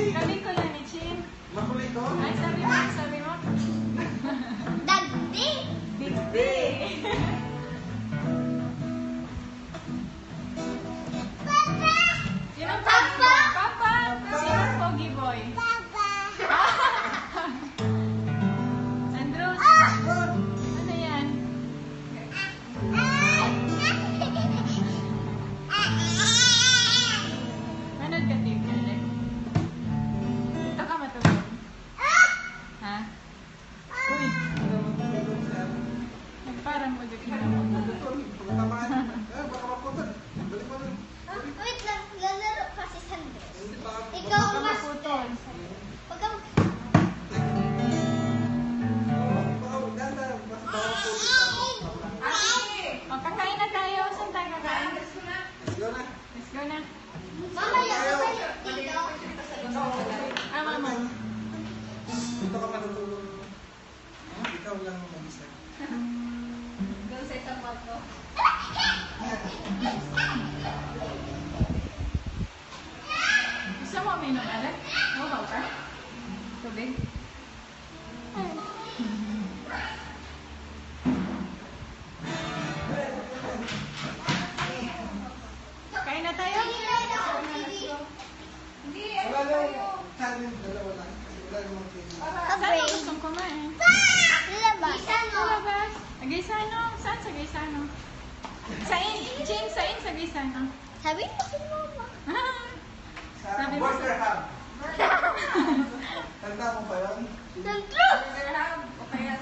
Gabi ko lang ni Chin. Makulit to? Ay, sabi mo. Dagdi. Digdi. Sino ang pogi boy? Papa! Sino ang pogi boy? Andrews, ano yan? Manood ka TV ulit? Dito ka matulog? Ha? Uy, parang magiging mo. Baka maputol. Balik mo rin. Wait lang, lalaro pa si Sandro. Hindi pa. Ikaw Baka mas... maputol. Pagka... O, kakain na tayo. Saan tayo kakain? Let's go na. Let's go na. Mamaya, dito. Ah, mama. Dito ka matutulog. Ikaw lang mag-isa. Doon sa isang kwarto. Gusto mo uminom, Alec? Uhaw ka? Tubig? Kain na tayo? Hindi, Wala lang. Challenge, dalawa lang. Kasi wala namang TV. Saan mo gustong kumain? Lalabas. Sa labas. Sa Gaisano? Saan sa Gaisano? Jing, sa Gaisano. Sabi mo si Mama. Sa Sabi mo Burger Hub. Tanda mo pa yun? Nandun! Burger Hub. O kaya